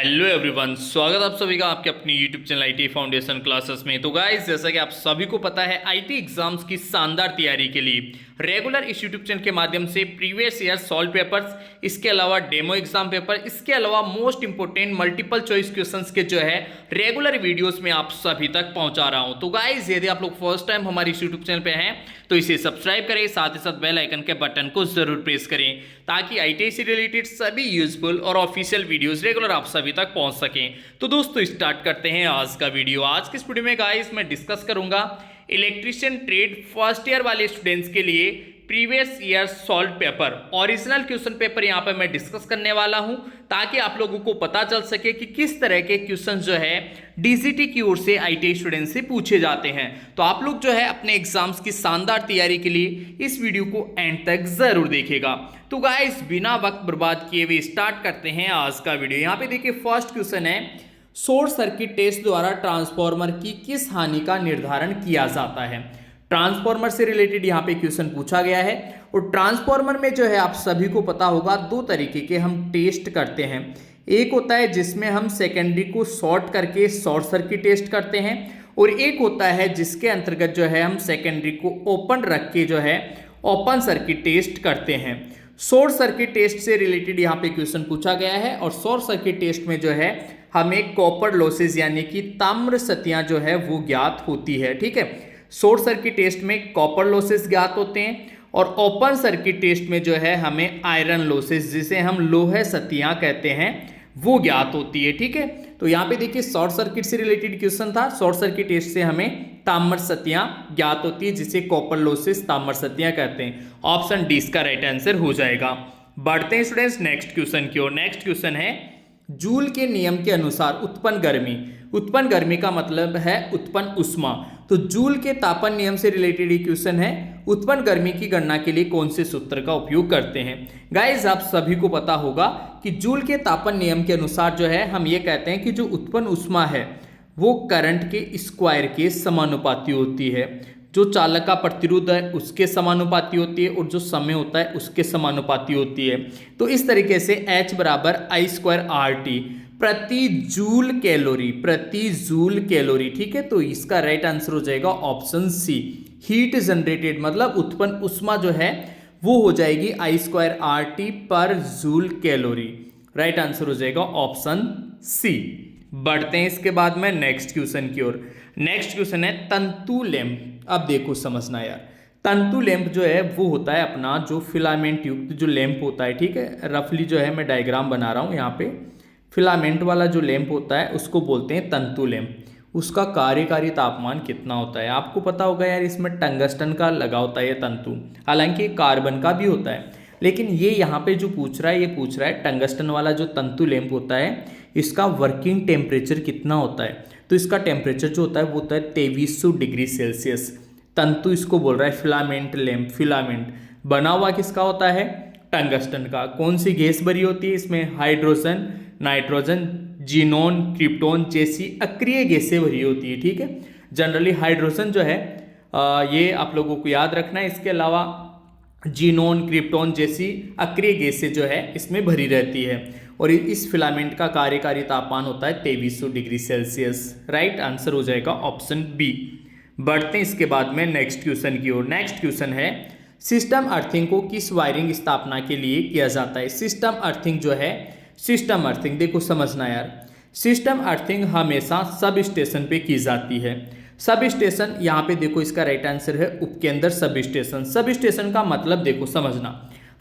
Hello everyone, स्वागत आप सभी का आपके अपनी YouTube channel IT foundation classes में। तो गाइस, जैसा कि आप सभी को पता है, आईटी एग्जाम्स की शानदार तैयारी के लिए रेगुलर इस यूट्यूब चैनल के माध्यम से प्रीवियस ईयर सॉल्व पेपर्स, इसके अलावा डेमो एग्जाम पेपर, इसके अलावा most important multiple choice questions के जो है रेगुलर वीडियोस में आप सभी तक पहुंचा रहा हूं। तो गाइस, यदि आप लोग फर्स्ट टाइम हमारे इस यूट्यूब चैनल पे हैं तो इसे सब्सक्राइब करें, साथ ही साथ बेल आइकन के बटन को जरूर प्रेस करें ताकि आईटीआई से रिलेटेड सभी यूजफुल और ऑफिशियल वीडियोस रेगुलर आप सभी तक पहुंच सकें। तो दोस्तों, स्टार्ट करते हैं आज का वीडियो। आज के इस वीडियो में गाइस मैं डिस्कस करूंगा इलेक्ट्रीशियन ट्रेड फर्स्ट ईयर वाले स्टूडेंट्स के लिए previous year solve paper, original question paper यहां पर मैं डिस्कस करने वाला हूं ताकि आप लोगों को पता चल सके कि किस तरह के क्वेश्चन जो है डीजीटी की ओर से आईटीआई स्टूडेंट से पूछे जाते हैं। तो आप लोग जो है अपने एग्जाम्स की शानदार तैयारी के लिए इस वीडियो को एंड तक जरूर देखेगा। तो गाइस, बिना वक्त बर्बाद किए हुए स्टार्ट करते हैं आज का वीडियो। यहाँ पे देखिए, फर्स्ट क्वेश्चन है, शॉर्ट सर्किट टेस्ट द्वारा ट्रांसफॉर्मर की किस हानि का निर्धारण किया जाता है। ट्रांसफॉर्मर से रिलेटेड यहाँ पे क्वेश्चन पूछा गया है। और ट्रांसफॉर्मर में जो है आप सभी को पता होगा, दो तरीके के हम टेस्ट करते हैं। एक होता है जिसमें हम सेकेंडरी को शॉर्ट करके शॉर्ट सर्किट टेस्ट करते हैं, और एक होता है जिसके अंतर्गत जो है हम सेकेंडरी को ओपन रख के जो है ओपन सर्किट टेस्ट करते हैं। शॉर्ट सर्किट टेस्ट से रिलेटेड यहाँ पे क्वेश्चन पूछा गया है, और शॉर्ट सर्किट टेस्ट में जो है हमें कॉपर लॉसेज यानी कि ताम्र सतियां जो है वो ज्ञात होती है। ठीक है, शॉर्ट सर्किट टेस्ट में कॉपर लॉसेस ज्ञात होते हैं, और ओपन सर्किट टेस्ट में जो है हमें आयरन लॉसेस, जिसे हम लोहे सतियां कहते हैं, वो ज्ञात होती है। ठीक है, तो यहाँ पे देखिए शॉर्ट सर्किट से रिलेटेड क्वेश्चन था। शॉर्ट सर्किट टेस्ट से हमें ताम्र सतियां ज्ञात होती है, जिसे कॉपर लॉसेस ताम्र सतियां कहते हैं। ऑप्शन डी इसका राइट आंसर हो जाएगा। बढ़ते हैं स्टूडेंट्स नेक्स्ट क्वेश्चन की ओर। नेक्स्ट क्वेश्चन है, जूल के नियम के अनुसार उत्पन्न गर्मी। उत्पन्न गर्मी का मतलब है उत्पन्न उष्मा। तो जूल के तापन नियम से रिलेटेड ये क्वेश्चन है, उत्पन्न गर्मी की गणना के लिए कौन से सूत्र का उपयोग करते हैं। गाइस, आप सभी को पता होगा कि जूल के तापन नियम के अनुसार जो है हम ये कहते हैं कि जो उत्पन्न उष्मा है वो करंट के स्क्वायर के समानुपाती होती है। जो चालक का प्रतिरोध है उसके समानुपाती होती है, और जो समय होता है उसके समानुपाती होती है। तो इस तरीके से H बराबर I स्क्वायर RT प्रति जूल कैलोरी, प्रति जूल कैलोरी। ठीक है, तो इसका राइट आंसर हो जाएगा ऑप्शन सी। हीट जनरेटेड मतलब उत्पन्न उष्मा जो है वो हो जाएगी I स्क्वायर RT पर जूल कैलोरी। राइट आंसर हो जाएगा ऑप्शन सी। बढ़ते हैं इसके बाद में नेक्स्ट क्वेश्चन की ओर। नेक्स्ट क्वेश्चन है, तंतु लैंप। अब देखो समझना यार, तंतु लैंप जो है वो होता है अपना जो फिलामेंट युक्त जो लैंप होता है। ठीक है, रफली जो है मैं डायग्राम बना रहा हूँ यहाँ पे। फिलामेंट वाला जो लैंप होता है उसको बोलते हैं तंतु लैंप। उसका कार्यकारी तापमान कितना होता है आपको पता होगा यार। इसमें टंगस्टन का लगा होता है ये तंतु, हालांकि कार्बन का भी होता है, लेकिन ये यहाँ पे जो पूछ रहा है, ये पूछ रहा है टंगस्टन वाला जो तंतु लैंप होता है इसका वर्किंग टेम्परेचर कितना होता है। तो इसका टेम्परेचर जो होता है वो होता है 2300 डिग्री सेल्सियस। तंतु इसको बोल रहा है फिलामेंट लैंप। फिलामेंट बना हुआ किसका होता है? टंगस्टन का। कौन सी गैस भरी होती है इसमें? हाइड्रोजन, नाइट्रोजन, जीनोन, क्रिप्टोन जैसी अक्रिय गैसें भरी होती है। ठीक है, जनरली हाइड्रोजन जो है ये आप लोगों को याद रखना है। इसके अलावा जीनोन, क्रिप्टोन जैसी अक्रिय गैसें जो है इसमें भरी रहती है, और इस फिलामेंट का कार्यकारी तापमान होता है 2300 डिग्री सेल्सियस। राइट आंसर हो जाएगा ऑप्शन बी। बढ़ते हैं इसके बाद में नेक्स्ट क्वेश्चन की ओर। नेक्स्ट क्वेश्चन है, सिस्टम अर्थिंग को किस वायरिंग स्थापना के लिए किया जाता है। सिस्टम अर्थिंग जो है, सिस्टम अर्थिंग देखो समझना यार, सिस्टम अर्थिंग हमेशा सब स्टेशन पे की जाती है। सब स्टेशन यहाँ पे देखो इसका राइट आंसर है उपकेंद्र सब स्टेशन। सब स्टेशन का मतलब देखो समझना,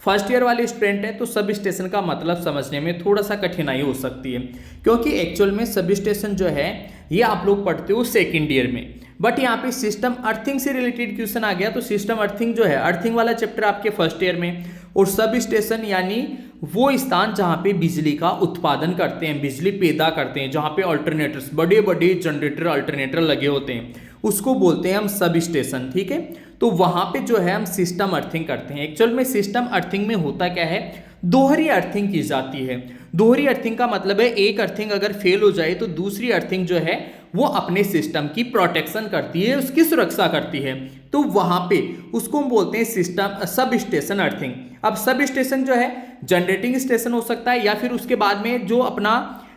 फर्स्ट ईयर वाले स्टूडेंट है तो सब स्टेशन का मतलब समझने में थोड़ा सा कठिनाई हो सकती है, क्योंकि एक्चुअल में सब स्टेशन जो है ये आप लोग पढ़ते हो सेकेंड ईयर में। बट यहाँ पे सिस्टम अर्थिंग से रिलेटेड क्वेश्चन आ गया, तो सिस्टम अर्थिंग जो है, अर्थिंग वाला चैप्टर आपके फर्स्ट ईयर में, और सब स्टेशन यानी वो स्थान जहाँ पे बिजली का उत्पादन करते हैं, बिजली पैदा करते हैं, जहाँ पे अल्टरनेटर्स, बड़े बड़े जनरेटर अल्टरनेटर लगे होते हैं, उसको बोलते हैं हम सब स्टेशन। ठीक है, तो वहाँ पे जो है हम सिस्टम अर्थिंग करते हैं। एक्चुअल में सिस्टम अर्थिंग में होता क्या है, दोहरी अर्थिंग की जाती है। दोहरी अर्थिंग का मतलब है एक अर्थिंग अगर फेल हो जाए तो दूसरी अर्थिंग जो है वो अपने सिस्टम की प्रोटेक्शन करती है, उसकी सुरक्षा करती है। तो वहां पे उसको हम बोलते हैं सिस्टम सब स्टेशन अर्थिंग। अब सब स्टेशन जो है जनरेटिंग स्टेशन हो सकता है, या फिर उसके बाद में जो अपना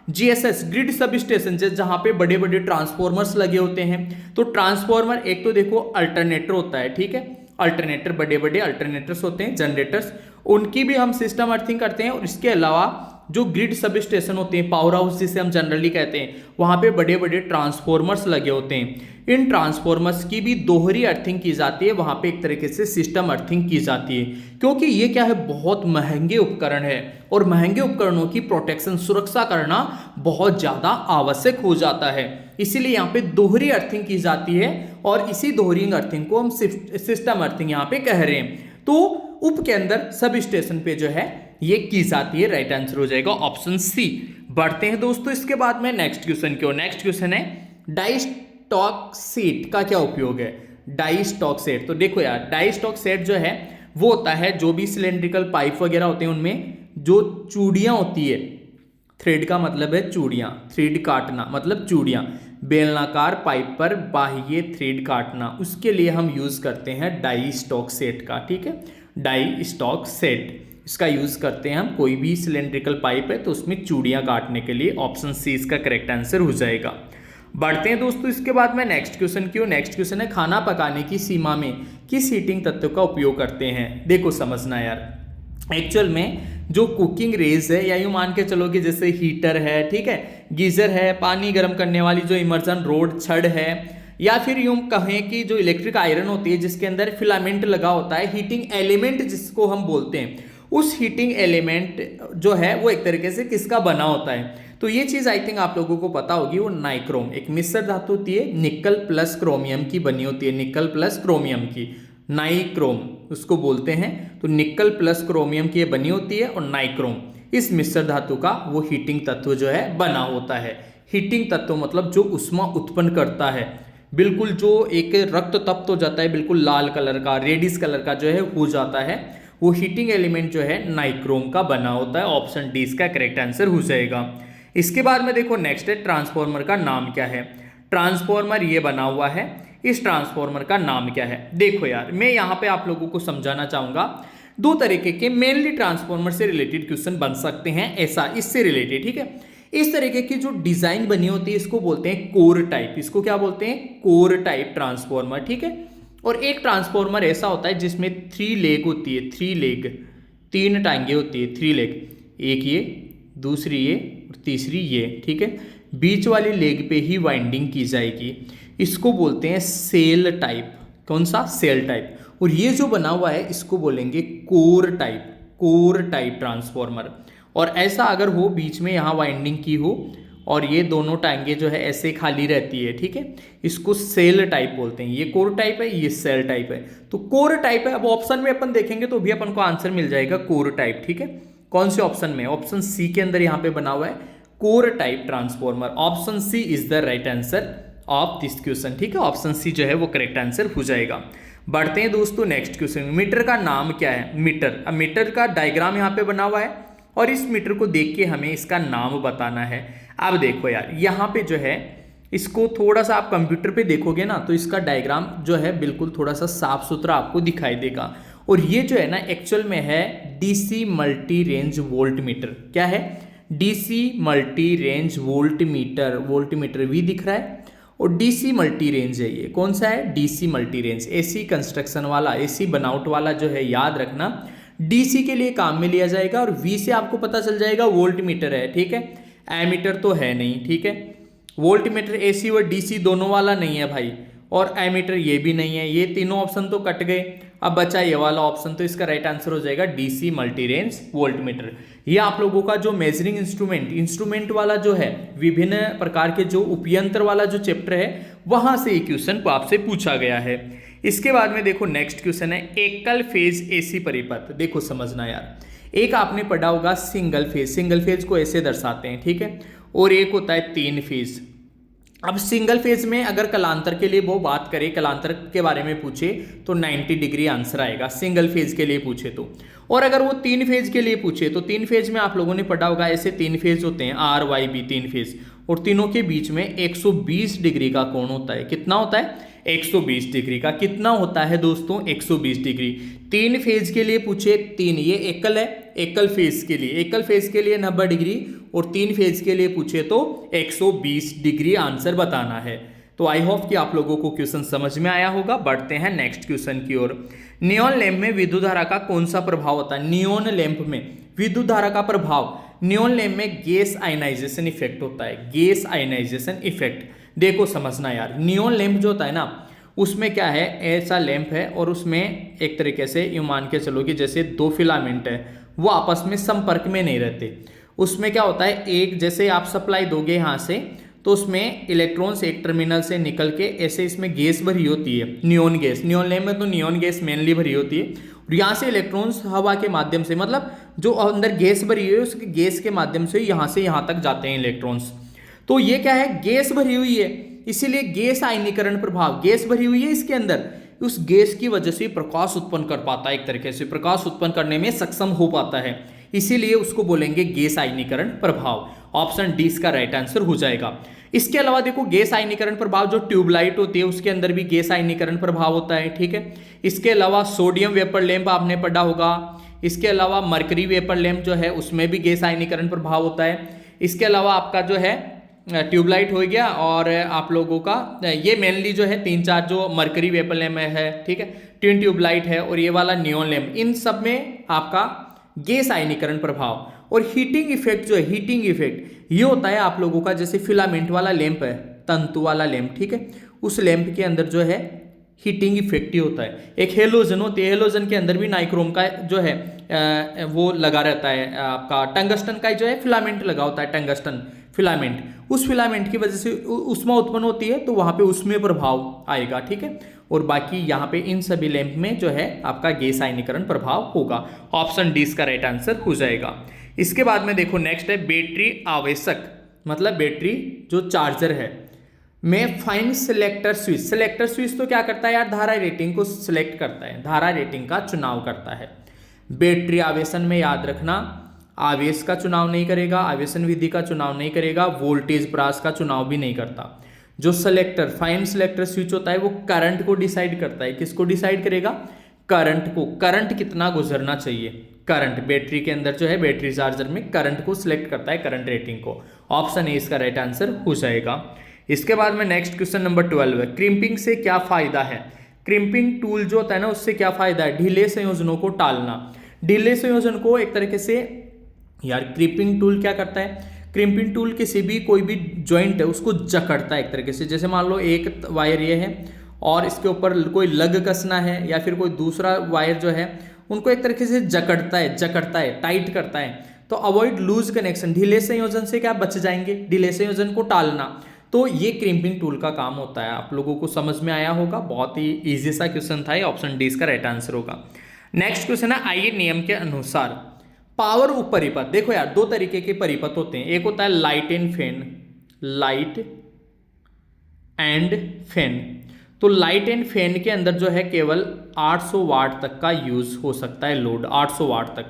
जीएसएस ग्रिड सब स्टेशन जहां पे बड़े बड़े ट्रांसफॉर्मर्स लगे होते हैं। तो ट्रांसफॉर्मर एक तो देखो अल्टरनेटर होता है, ठीक है, अल्टरनेटर बड़े बड़े अल्टरनेटर्स होते हैं, जनरेटर्स, उनकी भी हम सिस्टम अर्थिंग करते हैं। और इसके अलावा जो ग्रिड सब स्टेशन होते हैं, पावर हाउस जिसे हम जनरली कहते हैं, वहां पे बड़े बड़े ट्रांसफॉर्मर्स लगे होते हैं। इन ट्रांसफॉर्मर्स की भी दोहरी अर्थिंग की जाती है, वहां पे एक तरीके से सिस्टम अर्थिंग की जाती है, क्योंकि ये क्या है, बहुत महंगे उपकरण है और महंगे उपकरणों की प्रोटेक्शन सुरक्षा करना बहुत ज्यादा आवश्यक हो जाता है। इसीलिए यहाँ पे दोहरी अर्थिंग की जाती है और इसी दोहरी अर्थिंग को हम सिस्टम अर्थिंग यहाँ पे कह रहे हैं। तो उप के अंदर सब स्टेशन पे जो है ये की जाती है। राइट आंसर हो जाएगा ऑप्शन सी। बढ़ते हैं दोस्तों इसके बाद में नेक्स्ट क्वेश्चन की ओर। नेक्स्ट क्वेश्चन है डाई स्टॉक सेट का क्या उपयोग है। डाई स्टॉक सेट, तो देखो यार, डाई स्टॉक सेट जो है वो होता है जो भी सिलेंड्रिकल पाइप वगैरह होते हैं उनमें जो चूड़ियां होती है, थ्रेड का मतलब है चूड़ियां, थ्रेड काटना मतलब चूड़ियां, बेलनाकार पाइप पर बाह्य थ्रेड काटना, उसके लिए हम यूज करते हैं डाई स्टॉक सेट का, ठीक है, डाई स्टॉक सेट इसका यूज करते हैं हम। कोई भी सिलेंड्रिकल पाइप है तो उसमें चूड़ियां काटने के लिए। ऑप्शन सी इसका करेक्ट आंसर हो जाएगा। बढ़ते हैं दोस्तों इसके बाद में नेक्स्ट क्वेश्चन की ओर। नेक्स्ट क्वेश्चन है खाना पकाने की सीमा में किस हीटिंग तत्व का उपयोग करते हैं। देखो समझना यार, एक्चुअल में जो कुकिंग रेज है, या यूं मान के चलो कि जैसे हीटर है, ठीक है, गीजर है, पानी गर्म करने वाली जो इमर्जन रोड छड़ है, या फिर यूं कहें कि जो इलेक्ट्रिक आयरन होती है जिसके अंदर फिलामेंट लगा होता है, हीटिंग एलिमेंट जिसको हम बोलते हैं, उस हीटिंग एलिमेंट जो है वो एक तरीके से किसका बना होता है। तो ये चीज आई थिंक आप लोगों को पता होगी, वो नाइक्रोम, एक मिश्र धातु होती है, निकल प्लस क्रोमियम की बनी होती है, निकल प्लस क्रोमियम की, नाइक्रोम उसको बोलते हैं। तो निकल प्लस क्रोमियम की ये बनी होती है और नाइक्रोम इस मिश्र धातु का वो हीटिंग तत्व जो है बना होता है। हीटिंग तत्व मतलब जो उष्मा उत्पन्न करता है, बिल्कुल जो एक रक्त तप्त हो जाता है, बिल्कुल लाल कलर का, रेडिश कलर का जो है हो जाता है, वो हीटिंग एलिमेंट जो है नाइक्रोम का बना होता है। ऑप्शन डी इसका करेक्ट आंसर हो जाएगा। इसके बाद में देखो नेक्स्ट है ट्रांसफॉर्मर का नाम क्या है। ट्रांसफॉर्मर ये बना हुआ है, इस ट्रांसफॉर्मर का नाम क्या है। देखो यार, मैं यहाँ पे आप लोगों को समझाना चाहूंगा, दो तरीके के मेनली ट्रांसफॉर्मर से रिलेटेड क्वेश्चन बन सकते हैं, ऐसा इससे रिलेटेड, ठीक है। इस तरीके की जो डिजाइन बनी होती है इसको बोलते हैं कोर टाइप, इसको क्या बोलते हैं, कोर टाइप ट्रांसफॉर्मर, ठीक है। और एक ट्रांसफॉर्मर ऐसा होता है जिसमें 3 लेग होती है, 3 लेग, 3 टांगे होती है, 3 लेग, एक ये, दूसरी ये और तीसरी ये, ठीक है। बीच वाली लेग पे ही वाइंडिंग की जाएगी, इसको बोलते हैं सेल टाइप। कौन सा, सेल टाइप। और ये जो बना हुआ है इसको बोलेंगे core type, core type transformer. और ऐसा अगर हो बीच में यहाँ वाइंडिंग की हो और ये दोनों टांगे जो है ऐसे खाली रहती है, ठीक है, इसको सेल टाइप बोलते हैं। ये कोर टाइप है, ये सेल टाइप है। तो कोर टाइप है। अब ऑप्शन में अपन देखेंगे तो भी अपन को आंसर मिल जाएगा कोर टाइप, ठीक है। कौन से ऑप्शन में, ऑप्शन सी के अंदर यहाँ पे बना हुआ है core type transformer. Option C is the right answer of this question, ठीक है। ऑप्शन सी जो है वो करेक्ट आंसर हो जाएगा। बढ़ते हैं दोस्तों नेक्स्ट क्वेश्चन। मीटर का नाम क्या है, मीटर। अब मीटर का डायग्राम यहाँ पे बना हुआ है और इस मीटर को देख के हमें इसका नाम बताना है। अब देखो यार, यहाँ पे जो है इसको थोड़ा सा आप कंप्यूटर पे देखोगे ना तो इसका डायग्राम जो है बिल्कुल थोड़ा सा साफ सुथरा आपको दिखाई देगा। और ये जो है ना एक्चुअल में है DC multi range volt meter. क्या है, DC multi range volt meter. Volt meter भी दिख रहा है और डीसी मल्टी रेंज है। ये कौन सा है, DC multi range. AC construction वाला, एसी बनावट वाला जो है, याद रखना डीसी के लिए काम में लिया जाएगा। और वी से आपको पता चल जाएगा वोल्ट मीटर है, ठीक है, एमीटर तो है नहीं, ठीक है। वोल्ट मीटर एसी और डीसी दोनों वाला नहीं है भाई, और एमीटर ये भी नहीं है। ये तीनों ऑप्शन तो कट गए, अब बचा ये वाला ऑप्शन। तो इसका राइट आंसर हो जाएगा DC multi range volt meter. ये आप लोगों का जो मेजरिंग इंस्ट्रूमेंट वाला जो है, विभिन्न प्रकार के जो उपयंत्र वाला जो चैप्टर है, वहां से ये क्वेश्चन को आपसे पूछा गया है। इसके बाद में देखो नेक्स्ट क्वेश्चन है एकल फेज एसी परिपथ। देखो समझना यार, एक आपने पढ़ा होगा सिंगल फेज। सिंगल फेज को ऐसे दर्शाते हैं, ठीक है, और एक होता है 3 फेज। अब सिंगल फेज में अगर कलांतर के लिए वो बात करें, कलांतर के बारे में पूछे तो 90 डिग्री आंसर आएगा सिंगल फेज के लिए पूछे तो। और अगर वो 3 फेज के लिए पूछे तो 3 फेज में आप लोगों ने पढ़ा होगा ऐसे 3 फेज होते हैं, आर वाई बी 3 फेज, और तीनों के बीच में 120 डिग्री का कोण होता है। कितना होता है, 120 डिग्री का। कितना होता है दोस्तों, 120 डिग्री। 3 फेज के लिए पूछे 3, ये एकल है, एकल फेज के लिए 90 डिग्री, और 3 फेज के लिए पूछे तो 120 डिग्री आंसर बताना है। तो आई होप कि आप लोगों को क्वेश्चन समझ में आया होगा। बढ़ते हैं नेक्स्ट क्वेश्चन की ओर। नियॉन लैंप में विद्युत धारा का कौन सा प्रभाव होता है? नियॉन लैंप में विद्युत धारा का प्रभाव, नियॉन लैंप में गैस आयनाइजेशन इफेक्ट होता है, गैस आयनाइजेशन इफेक्ट। देखो समझना यार, नियॉन लैंप जो होता है ना, उसमें क्या है, ऐसा लैंप है और उसमें एक तरीके से यूं मान के चलो कि जैसे 2 फिलामेंट है, वो आपस में संपर्क में नहीं रहते। उसमें क्या होता है, एक जैसे आप सप्लाई दोगे यहाँ से, तो उसमें इलेक्ट्रॉन्स एक टर्मिनल से निकल के ऐसे इसमें गैस भरी होती है, नियॉन गैस। नियॉन लैंप में तो नियॉन गैस मेनली भरी होती है, और यहाँ से इलेक्ट्रॉन्स हवा के माध्यम से, मतलब जो अंदर गैस भरी हुई है उसके गैस के माध्यम से यहाँ से यहाँ तक जाते हैं इलेक्ट्रॉन्स। तो ये क्या है, गैस भरी हुई है, इसीलिए गैस आयनीकरण प्रभाव, गैस भरी हुई है इसके अंदर, उस गैस की वजह से प्रकाश उत्पन्न कर पाता है, एक तरीके से प्रकाश उत्पन्न करने में सक्षम हो पाता है, इसीलिए उसको बोलेंगे गैस आयनीकरण प्रभाव। ऑप्शन डी इसका राइट आंसर हो जाएगा। इसके अलावा देखो गैस आयनीकरण प्रभाव, जो ट्यूबलाइट होती है उसके अंदर भी गैस आयनीकरण प्रभाव होता है, ठीक है। इसके अलावा सोडियम वेपर लैंप आपने पढ़ा होगा, इसके अलावा मरकरी वेपर लैंप जो है उसमें भी गैस आयनीकरण प्रभाव होता है। इसके अलावा आपका जो है ट्यूबलाइट हो गया, और आप लोगों का ये मेनली जो है 3-4 जो मरकरी वेपर लैंप है, ठीक है, ट्विन ट्यूबलाइट है, और ये वाला नियॉन लैंप, इन सब में आपका गैस आयनीकरण प्रभाव। और हीटिंग इफेक्ट जो है, हीटिंग इफेक्ट ये होता है आप लोगों का, जैसे फिलामेंट वाला लैंप है, तंतु वाला लैंप, ठीक है, उस लैंप के अंदर जो है हीटिंग इफेक्ट ही होता है। एक हेलोजन होती है, हेलोजन के अंदर भी नाइक्रोम का जो है वो लगा रहता है, आपका टंगस्टन का जो है फिलामेंट लगा होता है, टंगस्टन फिलामेंट, उस फिलामेंट की वजह से ऊष्मा उत्पन्न होती है, तो वहां पे उसमें प्रभाव आएगा, ठीक है। और बाकी यहाँ पे इन सभी लैंप में जो है आपका गैस आयनीकरण प्रभाव होगा। ऑप्शन डी इसका राइट आंसर हो जाएगा। इसके बाद में देखो नेक्स्ट है बैटरी आवेशक, मतलब बैटरी जो चार्जर है में fine selector switch. Selector switch तो क्या करता है यार, धारा रेटिंग को सिलेक्ट करता है, धारा रेटिंग का चुनाव करता है। बैटरी आवेशन में याद रखना, आवेश का चुनाव नहीं करेगा, आवेशन विधि का चुनाव नहीं करेगा, वोल्टेज प्रास का चुनाव भी नहीं करता। जो सेलेक्टर, फाइन सेलेक्टर स्विच होता है वो करंट को डिसाइड करता है। किसको डिसाइड करेगा? करंट को, करंट कितना गुजरना चाहिए, करंट बैटरी के अंदर जो है, बैटरी चार्जर में करंट को सिलेक्ट करता है, करंट रेटिंग को। ऑप्शन ए इसका राइट आंसर हो जाएगा। इसके बाद में नेक्स्ट क्वेश्चन नंबर 12 है, क्रिम्पिंग से क्या फायदा है? क्रिम्पिंग टूल जो होता है ना, उससे क्या फायदा है? ढीले संयोजनों को टालना। ढीले संयोजन को एक तरीके से यार, क्रिम्पिंग टूल क्या करता है? क्रिम्पिंग टूल किसी भी कोई भी जॉइंट है उसको जकड़ता है एक तरीके से। जैसे मान लो एक वायर ये है और इसके ऊपर कोई लग कसना है, या फिर कोई दूसरा वायर जो है उनको एक तरीके से जकड़ता है, टाइट करता है। तो अवॉइड लूज कनेक्शन, ढीले संयोजन से क्या बच जाएंगे, ढीले संयोजन को टालना। तो ये क्रिम्पिंग टूल का काम होता है। आप लोगों को समझ में आया होगा, बहुत ही इजी सा क्वेश्चन था, ऑप्शन डी इसका राइट आंसर होगा। नेक्स्ट क्वेश्चन है, आइए नियम के अनुसार पावर उप परिपथ। देखो यार, 2 तरीके के परिपथ होते हैं, एक होता है light and fan, light and fan. तो लाइट एंड फैन के अंदर जो है केवल 800 वाट तक का यूज हो सकता है, लोड 800 वाट तक,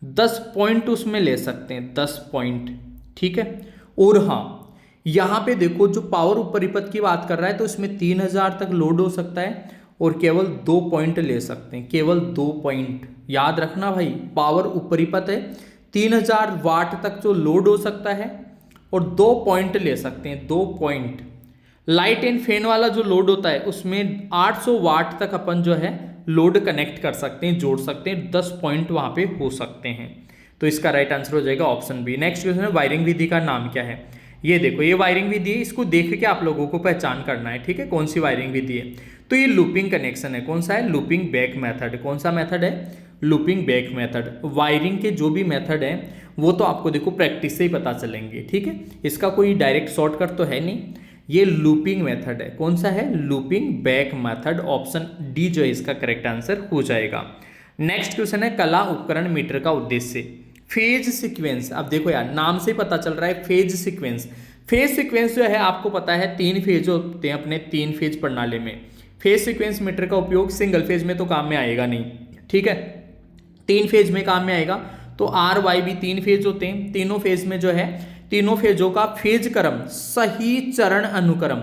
10 पॉइंट उसमें ले सकते हैं, 10 पॉइंट, ठीक है। और हाँ, यहाँ पे देखो जो पावर उप परिपथ की बात कर रहा है, तो इसमें 3000 तक लोड हो सकता है, और केवल 2 पॉइंट ले सकते हैं, केवल 2 पॉइंट। याद रखना भाई, पावर उप परिपथ है, 3000 वाट तक जो लोड हो सकता है, और 2 पॉइंट ले सकते हैं, 2 पॉइंट। लाइट एंड फैन वाला जो लोड होता है उसमें 800 वाट तक अपन जो है लोड कनेक्ट कर सकते हैं, जोड़ सकते हैं, 10 पॉइंट वहां पे हो सकते हैं। तो इसका राइट आंसर हो जाएगा ऑप्शन बी। नेक्स्ट क्वेश्चन है, वायरिंग विधि का नाम क्या है? ये देखो, ये वायरिंग विधि है, इसको देख के आप लोगों को पहचान करना है, ठीक है, कौन सी वायरिंग विधि है। तो ये लूपिंग कनेक्शन है। कौन सा है? Looping back method. कौन सा मेथड है? Looping back method. वायरिंग के जो भी मेथड है वो तो आपको देखो प्रैक्टिस से ही पता चलेंगे, ठीक है, इसका कोई डायरेक्ट शॉर्टकट तो है नहीं। ये लूपिंग मेथड है। कौन सा है? Looping back method. Option D जो है इसका करेक्ट आंसर हो जाएगा। नेक्स्ट क्वेश्चन है, कला उपकरण मीटर का उद्देश्य। Phase sequence. अब देखो यार, नाम से पता चल रहा है फेज सीक्वेंस। फेज सीक्वेंस जो है आपको पता है 3 फेज होते हैं अपने 3 फेज प्रणाली में। फेज सीक्वेंस मीटर का उपयोग सिंगल फेज में तो काम में आएगा नहीं, ठीक है, 3 फेज में काम में आएगा। तो आर वाई भी 3 फेज होते हैं, तीनों फेज में जो है, तीनों फेजों का फेज क्रम, सही चरण अनुक्रम,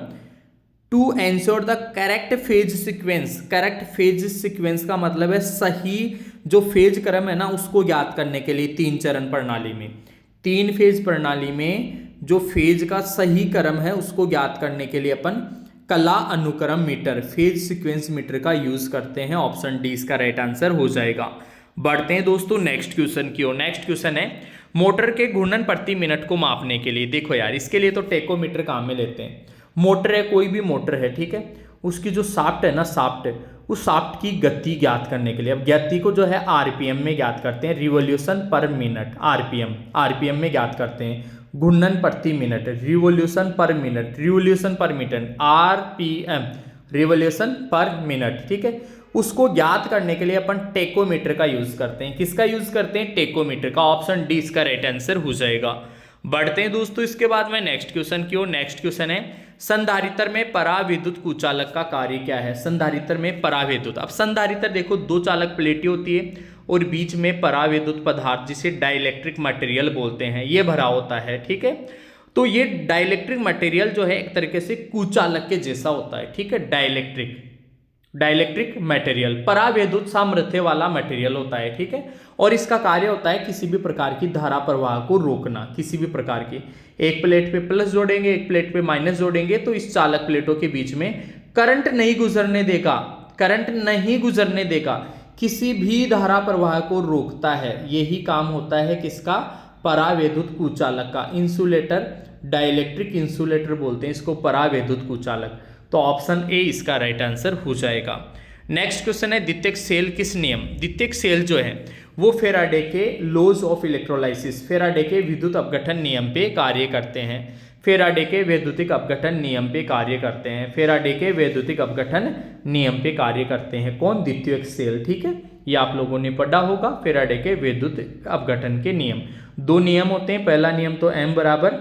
to ensure the correct phase sequence. Correct phase sequence का मतलब है सही जो फेज क्रम है ना उसको ज्ञात करने के लिए 3 चरण प्रणाली में, 3 फेज प्रणाली में जो फेज का सही क्रम है उसको ज्ञात करने के लिए अपन कला अनुक्रम मीटर, फेज सीक्वेंस मीटर का यूज करते हैं। ऑप्शन डी इसका राइट आंसर हो जाएगा। बढ़ते हैं दोस्तों नेक्स्ट क्वेश्चन की ओर। नेक्स्ट क्वेश्चन है मोटर के घूर्णन प्रति मिनट को मापने के लिए। देखो यार, इसके लिए तो टेकोमीटर काम में लेते हैं। मोटर है, कोई भी मोटर है, ठीक है, उसकी जो शाफ्ट है ना, शाफ्ट है, उस शाफ्ट की गति ज्ञात करने के लिए, अब गति को जो है आरपीएम में ज्ञात करते हैं, रिवोल्यूशन पर मिनट, आरपीएम में ज्ञात करते हैं। घूर्णन प्रति minute, revolution per minute, revolution per minute, RPM, revolution per minute, ठीक है। उसको ज्ञात करने के लिए अपन टेकोमीटर का यूज करते हैं। किसका यूज करते हैं? टेकोमीटर का। ऑप्शन डी इसका राइट आंसर हो जाएगा। बढ़ते हैं दोस्तों इसके बाद में नेक्स्ट क्वेश्चन की ओर। नेक्स्ट क्वेश्चन है संधारित्र में पराविद्युत कुचालक का कार्य क्या है? संधारित्र में पराविद्युत, अब संधारित्र देखो 2 चालक प्लेटें होती है और बीच में पराविद्युत पदार्थ जिसे डाइलेक्ट्रिक मटेरियल बोलते हैं ये भरा होता है, ठीक है। तो ये डाइलेक्ट्रिक मटेरियल जो है एक तरीके से कुचालक के जैसा होता है, ठीक है। डाइलेक्ट्रिक मटेरियल परावैद्युत सामर्थ्य वाला मटेरियल होता है, ठीक है। और इसका कार्य होता है किसी भी प्रकार की धारा प्रवाह को रोकना, किसी भी प्रकार की। एक प्लेट पे प्लस जोड़ेंगे, एक प्लेट पे माइनस जोड़ेंगे तो इस चालक प्लेटों के बीच में करंट नहीं गुजरने देगा, करंट नहीं गुजरने देगा, किसी भी धारा प्रवाह को रोकता है। यही काम होता है किसका? परावैद्युत कुचालक का। इंसुलेटर, डाइलेक्ट्रिक इंसुलेटर बोलते हैं इसको, परावैद्युत कुचालक। तो ऑप्शन ए इसका राइट आंसर हो जाएगा। नेक्स्ट क्वेश्चन है द्वितीयक सेल किस नियम, द्वितीयक सेल जो है वो फेराडे के लॉज ऑफ इलेक्ट्रोलाइसिस, फेराडे के विद्युत अपघटन नियम पे कार्य करते हैं। फेराडे के वैद्युतिक अपघटन नियम पे कार्य करते हैं। फेराडे के वैद्युतिक अपघटन नियम पे कार्य करते हैं कौन? द्वितीयक सेल, ठीक है। ये आप लोगों ने पढ़ा होगा, फेराडे के वैद्युत अपघटन के नियम। 2 नियम होते हैं। पहला नियम तो M बराबर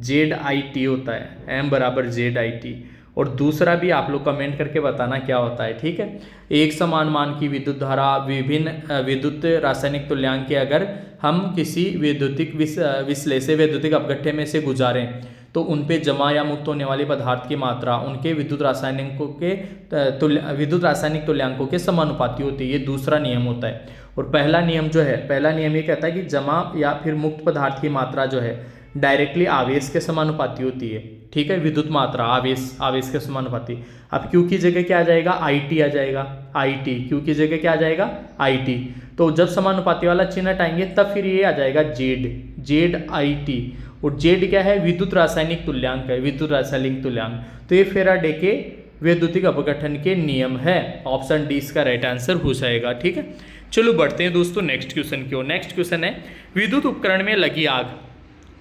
ZIT होता है, M बराबर ZIT। और दूसरा भी आप लोग कमेंट करके बताना क्या होता है, ठीक है। एक समान मान की विद्युत धारा विभिन्न विद्युत रासायनिक तुल्यांक के अगर हम किसी वैद्युतिक विश्लेषण वैद्युतिक अपघट्य में से गुजारें तो उन पे जमा या मुक्त होने वाले पदार्थ की मात्रा उनके विद्युत रासायनिक तुल्यांकों के समानुपाती होती है। ये दूसरा नियम होता है। और पहला नियम जो है, पहला नियम ये कहता है कि जमा या फिर मुक्त पदार्थ की मात्रा जो है डायरेक्टली आवेश के समानुपाती होती है, ठीक है। विद्युत मात्रा आवेश के समानुपाती। अब Q की जगह क्या आ जाएगा? IT आ जाएगा, IT। Q की जगह क्या आ जाएगा? IT। तो जब समानुपाती वाला चिन्ह हटाएंगे तब फिर ये आ जाएगा ZIT। और Z क्या है? विद्युत रासायनिक तुल्यांक है, विद्युत रासायनिक तुल्यांक। तो ये फेराडे के वैद्युतिक अपघटन के नियम है। ऑप्शन डी इसका राइट आंसर हो जाएगा, ठीक है। चलो बढ़ते हैं दोस्तों नेक्स्ट क्वेश्चन की ओर। नेक्स्ट क्वेश्चन है विद्युत उपकरण में लगी आग।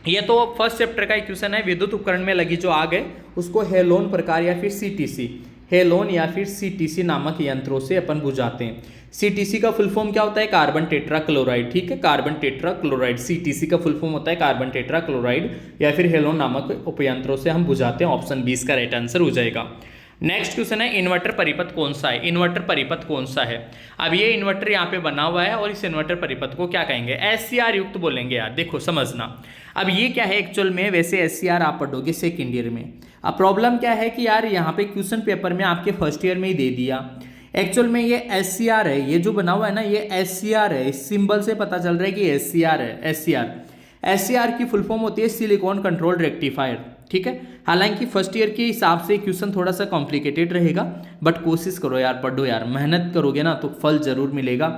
ये तो फर्स्ट चैप्टर का क्वेश्चन है। विद्युत उपकरण में लगी जो आग है उसको हेलोन प्रकार या फिर CTC, हेलोन या फिर CTC नामक यंत्रों से अपन बुझाते हैं। CTC का फुल फॉर्म क्या होता है? कार्बन टेट्रा क्लोराइड, ठीक है, कार्बन टेट्रा क्लोराइड। CTC का फुल फॉर्म होता है कार्बन टेट्रा क्लोराइड या फिर हेलोन नामक उपयंत्रों से हम बुझाते हैं। ऑप्शन 20 का राइट आंसर हो जाएगा। नेक्स्ट क्वेश्चन है इन्वर्टर परिपथ कौन सा है? इन्वर्टर परिपथ कौन सा है? अब ये इन्वर्टर यहाँ पे बना हुआ है और इस इन्वर्टर परिपथ को क्या कहेंगे? SCR युक्त बोलेंगे यार। देखो समझना, अब ये क्या है एक्चुअल में, वैसे SCR आप पढ़ोगे सेकेंड ईयर में। अब प्रॉब्लम क्या है कि यार यहाँ पे क्वेश्चन पेपर में आपके फर्स्ट ईयर में ही दे दिया। एक्चुअल में ये SCR है, ये जो बना हुआ है ना ये SCR है। इस सिंबल से पता चल रहा है कि SCR है। SCR की फुल फॉर्म होती है सिलिकॉन कंट्रोल रेक्टिफायर, ठीक है। हालांकि फर्स्ट ईयर के हिसाब से क्वेश्चन थोड़ा सा कॉम्प्लिकेटेड रहेगा, बट कोशिश करो यार, पढ़ो यार, मेहनत करोगे ना तो फल जरूर मिलेगा।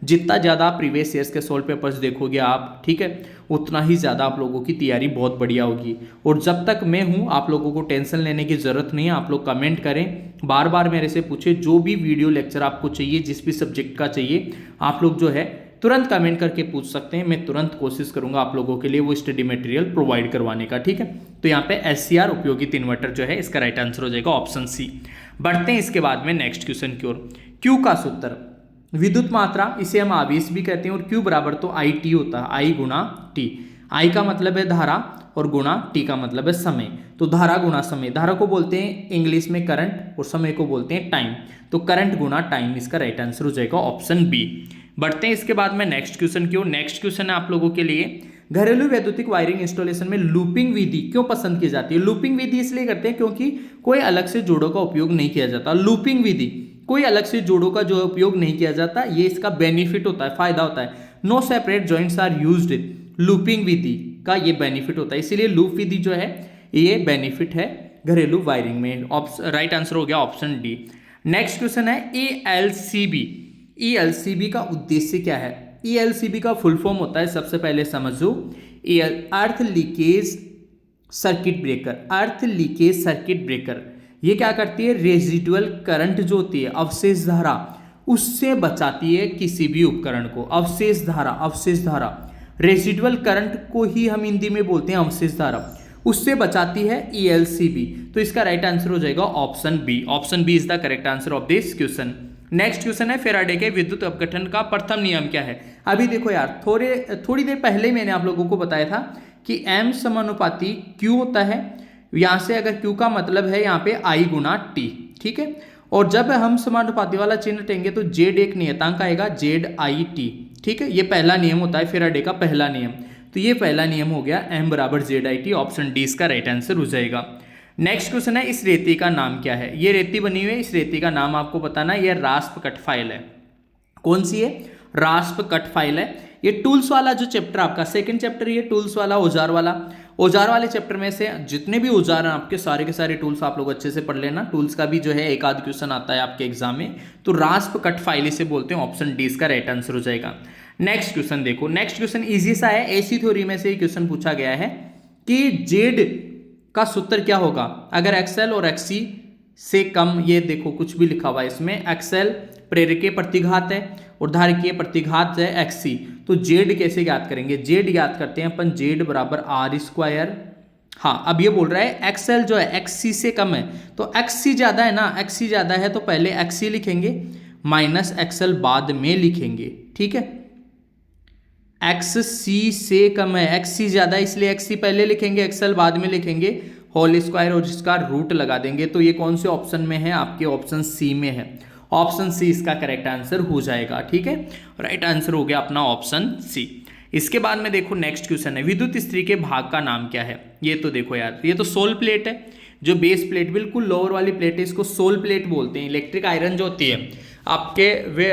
जितना ज़्यादा प्रीवियस ईयर्स के सॉल्व पेपर्स देखोगे आप, ठीक है, उतना ही ज़्यादा आप लोगों की तैयारी बहुत बढ़िया होगी। और जब तक मैं हूँ आप लोगों को टेंशन लेने की ज़रूरत नहीं है। आप लोग कमेंट करें, बार बार मेरे से पूछे, जो भी वीडियो लेक्चर आपको चाहिए, जिस भी सब्जेक्ट का चाहिए, आप लोग जो है तुरंत कमेंट करके पूछ सकते हैं। मैं तुरंत कोशिश करूंगा आप लोगों के लिए वो स्टडी मटेरियल प्रोवाइड करवाने का, ठीक है। तो यहाँ पे SCR उपयोगित इन्वर्टर जो है इसका राइट आंसर हो जाएगा ऑप्शन C। बढ़ते हैं इसके बाद में नेक्स्ट क्वेश्चन की ओर। Q का सूत्र विद्युत मात्रा, इसे हम आवेश भी कहते हैं, और Q बराबर तो IT होता है, I गुणा T। I का मतलब है धारा और गुणा T का मतलब है समय। तो धारा गुणा समय, धारा को बोलते हैं इंग्लिश में करंट और समय को बोलते हैं टाइम। तो करंट गुणा टाइम इसका राइट आंसर हो जाएगा ऑप्शन B। बढ़ते हैं इसके बाद में नेक्स्ट क्वेश्चन की ओर। नेक्स्ट क्वेश्चन है आप लोगों के लिए घरेलू वैद्युतिक वायरिंग इंस्टॉलेशन में लूपिंग विधि क्यों पसंद की जाती है? लूपिंग विधि इसलिए करते हैं क्योंकि कोई अलग से जोड़ों का उपयोग नहीं किया जाता। लूपिंग विधि, कोई अलग से जोड़ों का जो उपयोग नहीं किया जाता, ये इसका बेनिफिट होता है, फायदा होता है। No separate joints are used, looping विधि का ये बेनिफिट होता है, इसीलिए लूप विधि जो है ये बेनिफिट है घरेलू वायरिंग में। राइट आंसर हो गया ऑप्शन डी। नेक्स्ट क्वेश्चन है ELCB। ELCB का उद्देश्य क्या है? ELCB का फुल फॉर्म होता है, सबसे पहले समझो, अर्थ लीकेज सर्किट ब्रेकर। अर्थ लीकेज सर्किट ब्रेकर ये क्या करती है? रेजिडुअल करंट जो होती है, अवशेष धारा, उससे बचाती है किसी भी उपकरण को। अवशेष धारा, अवशेष धारा, रेजिडुअल करंट को ही हम हिंदी में बोलते हैं अवशेष धारा, उससे बचाती है ELCB। तो इसका राइट आंसर हो जाएगा option B. Option B is the correct answer of this question. Next question है फैराडे के विद्युत अपघटन का प्रथम नियम क्या है? अभी देखो यार, थोड़ी देर पहले मैंने आप लोगों को बताया था कि M समानुपाती Q होता है। यहां से अगर Q का मतलब है यहाँ पे I गुना T, ठीक है, और जब हम समानुपाती वाला चिन्ह हटेंगे तो Z एक नियतांक आएगा, ZIT, ठीक है। ये पहला नियम होता है फैराडे का पहला नियम। तो ये पहला नियम हो गया, M बराबर ZIT। ऑप्शन डी इसका राइट आंसर हो जाएगा। नेक्स्ट क्वेश्चन है इस रेती का नाम क्या है? ये रेती बनी हुई है, इस रेती का नाम आपको बताना है। ये रास्प कट फाइल है। कौन सी है? रास्प कट फाइल है। ये टूल्स वाला जो चैप्टर आपका सेकंड चैप्टर, ये टूल्स वाला, औजार वाला, औजार वाले चैप्टर में से जितने भी औजार हैं आपके, सारे के सारे टूल्स आप लोग अच्छे से पढ़ लेना। टूल्स का भी जो है एक आध क्वेश्चन आता है आपके एग्जाम में, तो रास्प कट फाइल इसे बोलते हैं। ऑप्शन डी इसका राइट आंसर हो जाएगा। नेक्स्ट क्वेश्चन देखो, नेक्स्ट क्वेश्चन इजी सा है, एसी थ्योरी में से क्वेश्चन पूछा गया है कि जेड का सूत्र क्या होगा अगर एक्सएल और एक्सी से कम। ये देखो कुछ भी लिखा हुआ है इसमें, एक्सएल प्रेरकीय प्रतिघात है और धारकीय प्रतिघात है एक्सी, तो जेड कैसे ज्ञात करेंगे? जेड ज्ञात करते हैं अपन, जेड बराबर आर स्क्वायर। हाँ, अब ये बोल रहा है एक्सएल जो है एक्सी से कम है, तो एक्सी ज्यादा है ना, एक्सी ज्यादा है तो पहले एक्सी लिखेंगे, माइनस एक्सएल बाद में लिखेंगे, ठीक है। एक्स सी से कम है, एक्स सी ज्यादा है इसलिए एक्स सी पहले लिखेंगे, एक्सएल बाद में लिखेंगे, होल स्क्वायर और जिसका रूट लगा देंगे। तो ये कौन से ऑप्शन में है? आपके ऑप्शन सी में है। ऑप्शन सी इसका करेक्ट आंसर हो जाएगा, ठीक है। राइट आंसर हो गया अपना ऑप्शन सी। इसके बाद में देखो नेक्स्ट क्वेश्चन है विद्युत इस्त्री के भाग का नाम क्या है? ये तो देखो यार, ये तो सोल प्लेट है, जो बेस प्लेट बिल्कुल लोअर वाली प्लेट है, इसको सोल प्लेट बोलते हैं। इलेक्ट्रिक आयरन जो होती है आपके वे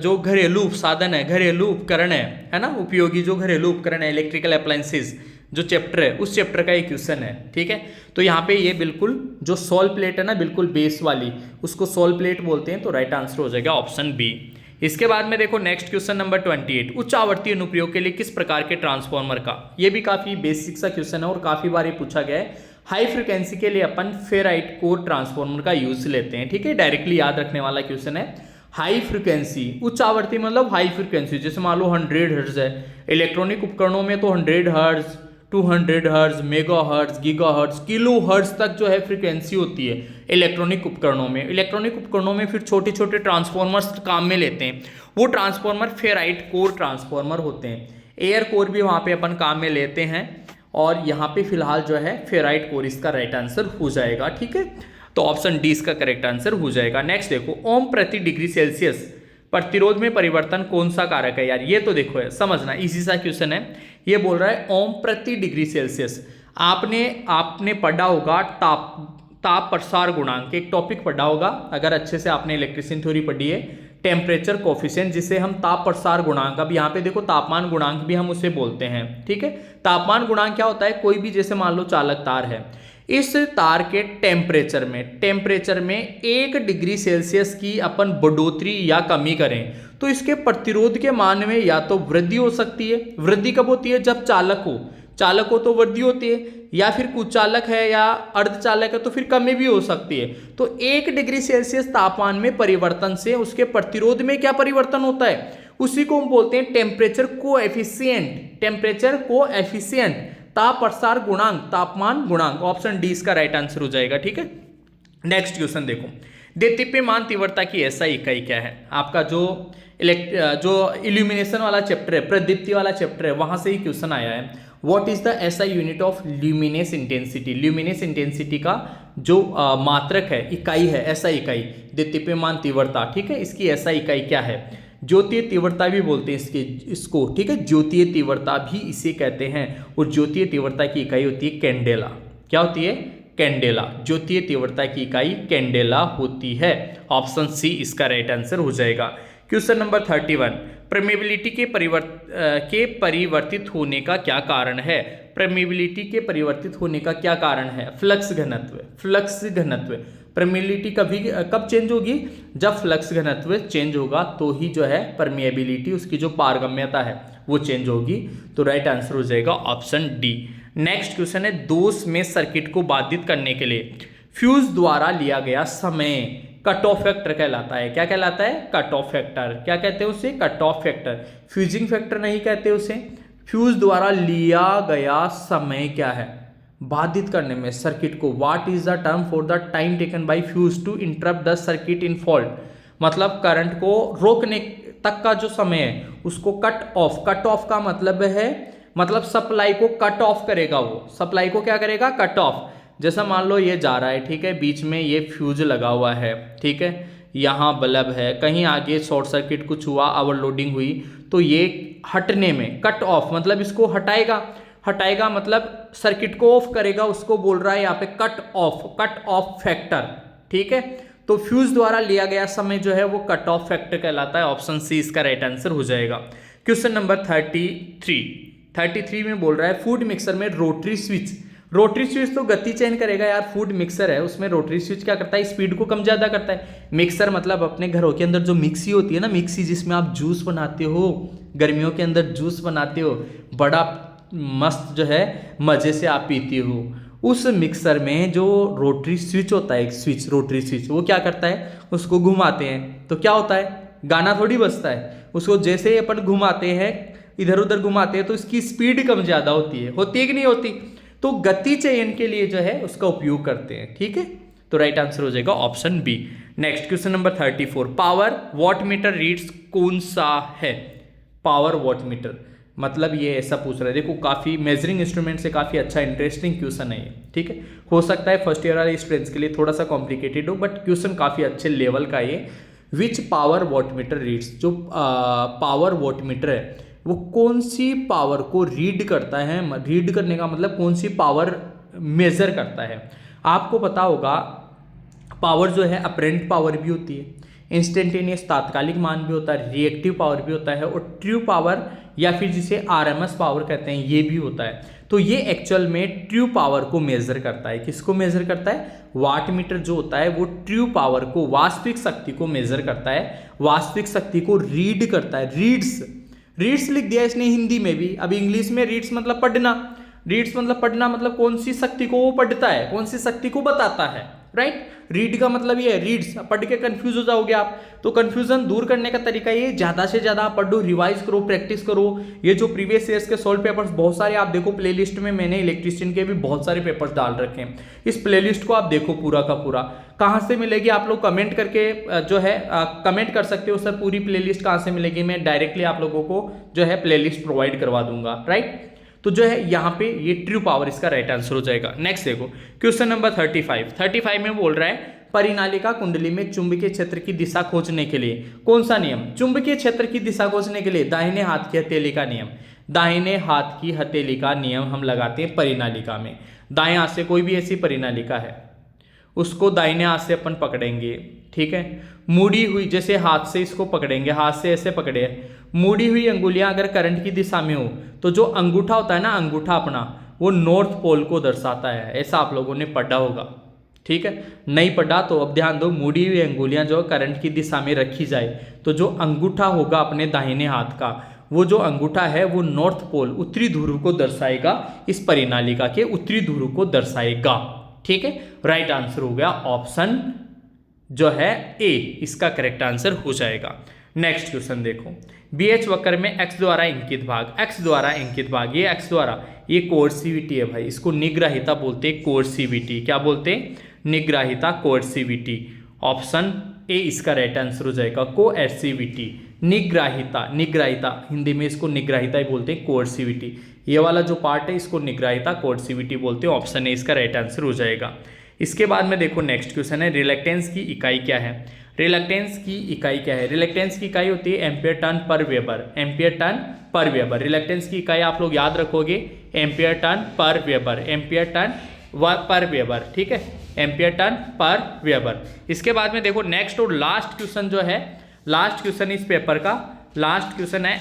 जो घरेलू साधन है, घरेलू उपकरण है ना, उपयोगी जो घरेलू उपकरण है, इलेक्ट्रिकल अप्लायंसेस जो चैप्टर है, उस चैप्टर का एक क्वेश्चन है, ठीक है। तो यहाँ पे ये बिल्कुल जो सोल प्लेट है ना, बिल्कुल बेस वाली, उसको सोल प्लेट बोलते हैं। तो राइट आंसर हो जाएगा ऑप्शन बी। इसके बाद में देखो नेक्स्ट क्वेश्चन नंबर 28, उच्च आवर्ती अनुप्रयोग के लिए किस प्रकार के ट्रांसफॉर्मर का? ये भी काफी बेसिक सा क्वेश्चन है और काफी बार ये पूछा गया है। हाई फ्रिक्वेंसी के लिए अपन फेराइट कोर ट्रांसफॉर्मर का यूज लेते हैं, ठीक है, डायरेक्टली याद रखने वाला क्वेश्चन है। हाई फ्रिक्वेंसी, उच्च आवर्ती मतलब हाई फ्रिक्वेंसी, जैसे मान लो 100 हर्ट्ज है, इलेक्ट्रॉनिक उपकरणों में तो 100 hertz, 200 hertz, mega hertz, giga hertz, kilo hertz तक जो है फ्रीक्वेंसी होती है इलेक्ट्रॉनिक उपकरणों में। इलेक्ट्रॉनिक उपकरणों में फिर छोटे छोटे ट्रांसफॉर्मर्स काम में लेते हैं, वो ट्रांसफॉर्मर फेराइट कोर ट्रांसफॉर्मर होते हैं। एयर कोर भी वहाँ पे अपन काम में लेते हैं, और यहाँ पे फिलहाल जो है फेराइट कोर इसका राइट आंसर हो जाएगा, ठीक है। तो ऑप्शन डी इसका करेक्ट आंसर हो जाएगा। नेक्स्ट देखो, ओम प्रति डिग्री सेल्सियस प्रतिरोध में परिवर्तन कौन सा कारक है? यार ये तो देखो है, समझना, इजी सा क्वेश्चन है। ये बोल रहा है ओम प्रति डिग्री सेल्सियस। आपने पढ़ा होगा ताप प्रसार गुणांक, एक टॉपिक पढ़ा होगा अगर अच्छे से आपने इलेक्ट्रिसिटी थ्योरी पढ़ी है, टेम्परेचर कोफिशिएंट, जिसे हम ताप प्रसार गुणांक, अब यहाँ पे देखो तापमान गुणांक भी हम उसे बोलते हैं, ठीक है। तापमान गुणांक क्या होता है? कोई भी जैसे मान लो चालक तार है, इस तार के टेम्परेचर में 1 डिग्री सेल्सियस की अपन बढ़ोतरी या कमी करें तो इसके प्रतिरोध के मान में या तो वृद्धि हो सकती है। वृद्धि कब होती है? जब चालक हो तो वृद्धि होती है, या फिर कुचालक है या अर्धचालक है तो फिर कमी भी हो सकती है। तो 1 डिग्री सेल्सियस तापमान में परिवर्तन से उसके प्रतिरोध में क्या परिवर्तन होता है? उसी को हम बोलते हैं टेम्परेचर कोएफिशिएंट, ताप प्रसार गुणांक, तापमान गुणांक। ऑप्शन डी इसका राइट आंसर हो जाएगा, ठीक है। नेक्स्ट क्वेश्चन देखो, देदीप्यमान तीव्रता की एसआई इकाई क्या है? आपका जो इल्यूमिनेशन वाला चैप्टर है, प्रदीप्ति वाला चैप्टर है, वहां से ही क्वेश्चन आया है। What is the SI unit of luminous intensity? Luminous intensity का जो मात्रक है, इकाई है, एसआई इकाई, देदीप्यमान तीव्रता, ठीक है, इसकी एसआई इकाई क्या है? ज्योतीय तीव्रता भी बोलते हैं इसको, ठीक है, ज्योतीय तीव्रता भी इसे कहते हैं। और ज्योतीय तीव्रता की इकाई होती है कैंडेला। क्या होती है? कैंडेला। ज्योतीय तीव्रता की इकाई कैंडेला होती है। ऑप्शन सी इसका राइट आंसर हो जाएगा। क्वेश्चन नंबर 31, परमेबिलिटी के परिवर्तित होने का क्या कारण है? परमेबिलिटी के परिवर्तित होने का क्या कारण है? फ्लक्स घनत्व। फ्लक्स घनत्व। परमेबिलिटी कब चेंज होगी? जब फ्लक्स घनत्व चेंज होगा तो ही जो है परमेबिलिटी, उसकी जो पारगम्यता है वो चेंज होगी। तो राइट आंसर हो जाएगा ऑप्शन डी। नेक्स्ट क्वेश्चन है, दोष में सर्किट को बाधित करने के लिए फ्यूज द्वारा लिया गया समय कट ऑफ फैक्टर कहलाता है। क्या कहलाता है? Cut off factor. क्या कहते हैं उसे? Cut off factor. Fusing factor नहीं कहते उसे। फ्यूज द्वारा लिया गया समय क्या है बाधित करने में सर्किट को? What is the term for the time taken by fuse to interrupt the circuit in fault? मतलब करंट को रोकने तक का जो समय है उसको कट ऑफ। कट ऑफ का मतलब है, मतलब सप्लाई को कट ऑफ करेगा। वो सप्लाई को क्या करेगा? Cut off. जैसा मान लो ये जा रहा है, ठीक है, बीच में ये फ्यूज लगा हुआ है, ठीक है, यहाँ बल्ब है, कहीं आगे शॉर्ट सर्किट कुछ हुआ, ओवरलोडिंग हुई, तो ये हटने में कट ऑफ मतलब इसको हटाएगा। हटाएगा मतलब सर्किट को ऑफ करेगा, उसको बोल रहा है यहाँ पे cut off. Cut off factor, ठीक है। तो फ्यूज द्वारा लिया गया समय जो है वो कट ऑफ फैक्टर कहलाता है। ऑप्शन सी इसका राइट आंसर हो जाएगा। क्वेश्चन नंबर 33 में बोल रहा है, फूड मिक्सर में रोटरी स्विच। रोटरी स्विच तो गति चेंज करेगा यार, फूड मिक्सर है उसमें रोटरी स्विच क्या करता है? स्पीड को कम ज्यादा करता है। मिक्सर मतलब अपने घरों के अंदर जो मिक्सी होती है ना, मिक्सी जिसमें आप जूस बनाते हो, गर्मियों के अंदर जूस बनाते हो, बड़ा मस्त जो है मजे से आप पीती हो, उस मिक्सर में जो रोटरी स्विच होता है, एक स्विच, रोटरी स्विच, वो क्या करता है? उसको घुमाते हैं तो क्या होता है? गाना थोड़ी बजता है। उसको जैसे ही अपन घुमाते हैं, इधर उधर घुमाते हैं, तो इसकी स्पीड कम ज्यादा होती है कि नहीं होती? तो गति चयन के लिए जो है उसका उपयोग करते हैं, ठीक है। तो राइट आंसर हो जाएगा option B. Next question number 34, power wattmeter reads कौन सा है? पावर वॉटमीटर मतलब ये ऐसा पूछ रहा है, देखो काफी मेजरिंग इंस्ट्रूमेंट से काफी अच्छा इंटरेस्टिंग क्वेश्चन है ये, ठीक है। हो सकता है फर्स्ट ईयर वाले स्टूडेंट्स के लिए थोड़ा सा कॉम्प्लिकेटेड हो, बट क्वेश्चन काफी अच्छे लेवल का ये। विच पावर वॉटमीटर रीड्स, जो पावर वॉटमीटर है वो कौन सी पावर को रीड करता है? रीड करने का मतलब कौन सी पावर मेजर करता है? आपको पता होगा पावर जो है अपरेंट पावर भी होती है, इंस्टेंटेनियस तात्कालिक मान भी होता है, रिएक्टिव पावर भी होता है, और ट्रू पावर या फिर जिसे आरएमएस पावर कहते हैं ये भी होता है। तो ये एक्चुअल में ट्रू पावर को मेजर करता है। किसको मेजर करता है? वाटमीटर जो होता है वो ट्रू पावर को, वास्तविक शक्ति को मेजर करता है, वास्तविक शक्ति को रीड करता है। रीड्स लिख दिया इसने हिंदी में भी। अब इंग्लिश में रीड्स मतलब पढ़ना, रीड्स मतलब पढ़ना, मतलब कौन सी शक्ति को वो पढ़ता है, कौन सी शक्ति को बताता है, राइट। रीड का मतलब ये है रीड्स। पढ़ के कंफ्यूज हो जाओगे आप, तो कंफ्यूजन दूर करने का तरीका ये, ज्यादा से ज्यादा आप पढ़ो, रिवाइज करो, प्रैक्टिस करो। ये जो प्रीवियस ईयर्स के सॉल्व पेपर्स बहुत सारे आप देखो, प्लेलिस्ट में मैंने इलेक्ट्रिशियन के भी बहुत सारे पेपर्स डाल रखे हैं। इस प्लेलिस्ट को आप देखो पूरा का पूरा। कहाँ से मिलेगी आप लोग कमेंट करके जो है कमेंट कर सकते हो सर, पूरी प्लेलिस्ट कहाँ से मिलेगी? मैं डायरेक्टली आप लोगों को जो है प्लेलिस्ट प्रोवाइड करवा दूंगा, राइट। तो जो है यहाँ पे ये ट्रू पावर इसका राइट आंसर हो जाएगा। नेक्स्ट देखो क्वेश्चन नंबर 35 में बोल रहा है, परिनालिका कुंडली में चुंबकीय क्षेत्र की दिशा खोजने के लिए कौन सा नियम? चुंबकीय क्षेत्र की दिशा खोजने के लिए दाहिने हाथ की हथेली का नियम, दाहिने हाथ की हथेली का नियम हम लगाते हैं परिनालिका में। दाएं हाथ से कोई भी ऐसी परिनालिका है उसको दाहिने हाथ से अपन पकड़ेंगे, ठीक है। मुड़ी हुई, जैसे हाथ से इसको पकड़ेंगे, हाथ से ऐसे पकड़े, मुड़ी हुई अंगुलियां अगर करंट की दिशा में हो तो जो अंगूठा होता है ना, अंगूठा अपना, वो नॉर्थ पोल को दर्शाता है। ऐसा आप लोगों ने पढ़ा होगा, ठीक है। नहीं पढ़ा तो अब ध्यान दो, मुड़ी हुई अंगुलियां जो करंट की दिशा में रखी जाए तो जो अंगूठा होगा अपने दाहिने हाथ का, वो जो अंगूठा है वो नॉर्थ पोल, उत्तरी ध्रुव को दर्शाएगा, इस परिनालिका के उत्तरी ध्रुव को दर्शाएगा, ठीक है। राइट आंसर हो गया ऑप्शन जो है ए, इसका करेक्ट आंसर हो जाएगा। नेक्स्ट क्वेश्चन देखो, बीएच वक्र में x द्वारा इंकित भाग, x द्वारा इंकित भाग, ये x द्वारा, ये कोर्सिविटी है भाई, इसको निग्राहिता बोलते हैं, कोर्सिविटी। क्या बोलते हैं? निग्राहिता, कोर्सिविटी। ऑप्शन ए इसका राइट आंसर हो जाएगा, कोएर्सिविटी। निग्राहिता, निग्राहिता हिंदी में इसको निग्राहिता ही बोलते हैं, कोर्सिविटी। ये वाला जो पार्ट है इसको निग्राहिता, कोर्सिविटी बोलते हैं। ऑप्शन ए इसका राइट आंसर हो जाएगा। इसके बाद में देखो नेक्स्ट क्वेश्चन है, रिलक्टेंस की इकाई क्या है। रिलक्टेंस की इकाई क्या है? रिलक्टेंस की इकाई होती है एम्पियर टर्न पर वेबर। एम्पियर टर्न पर वेबर रिलक्टेंस की इकाई आप लोग याद रखोगे, एम्पियर टर्न पर वेबर, एम्पियर टर्न पर वेबर, ठीक है, एम्पियर टर्न पर वेबर। इसके बाद में देखो नेक्स्ट और लास्ट क्वेश्चन जो है, लास्ट क्वेश्चन इस पेपर का लास्ट क्वेश्चन है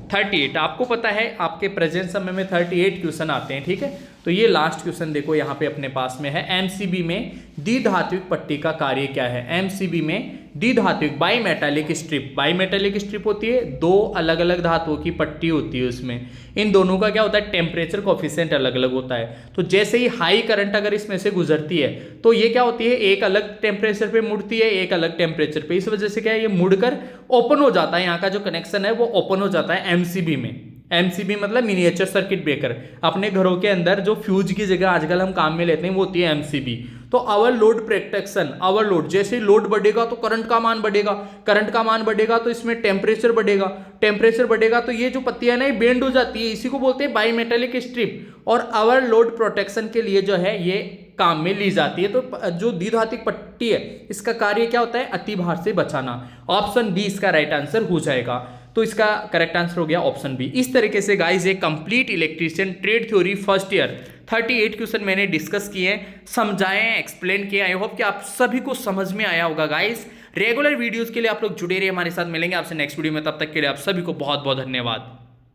38। आपको पता है आपके प्रेजेंट समय में 38 क्वेश्चन आते हैं, ठीक है। तो ये लास्ट क्वेश्चन देखो यहाँ पे अपने पास में है, एमसीबी में द्विधात्विक पट्टी का कार्य क्या है। एमसीबी में द्विधात्विक बाईमेटालिक स्ट्रिप, बाईमेटालिक स्ट्रिप होती है, दो अलग अलग धातुओं की पट्टी होती है उसमें, इन दोनों का क्या होता है, टेम्परेचर कोफिशिएंट अलग अलग होता है। तो जैसे ही हाई करंट अगर इसमें से गुजरती है तो ये क्या होती है, एक अलग टेम्परेचर पे मुड़ती है, एक अलग टेम्परेचर पे। इस वजह से क्या है, ये मुड़कर ओपन हो जाता है, यहाँ का जो कनेक्शन है वो ओपन हो जाता है एमसीबी में। एमसीबी मतलब मिनिएचर सर्किट ब्रेकर। अपने घरों के अंदर जो फ्यूज की जगह आजकल हम काम में लेते हैं वो होती है एमसीबी। तो over protection, over, जैसे लोड बढ़ेगा तो करंट का मान बढ़ेगा, करंट का मान बढ़ेगा तो इसमें टेम्परेचर बढ़ेगा, टेम्परेचर बढ़ेगा तो ये जो पत्तियां ना ये बेंड हो जाती है, इसी को बोलते हैं बाईमेटालिक स्ट्रिप। और आवर लोड प्रोटेक्शन के लिए जो है ये काम में ली जाती है। तो जो द्विधात्विक पट्टी है इसका कार्य क्या होता है, अतिभार से बचाना। ऑप्शन बी इसका राइट आंसर हो जाएगा। तो इसका करेक्ट आंसर हो गया ऑप्शन बी। इस तरीके से गाइस ये complete electrician trade theory first year 38 question मैंने डिस्कस किए, समझाए, एक्सप्लेन किए। आई होप कि आप सभी को समझ में आया होगा गाइस। रेगुलर वीडियोस के लिए आप लोग जुड़े रहिए, हमारे साथ मिलेंगे आपसे नेक्स्ट वीडियो में। तब तक के लिए आप सभी को बहुत बहुत धन्यवाद।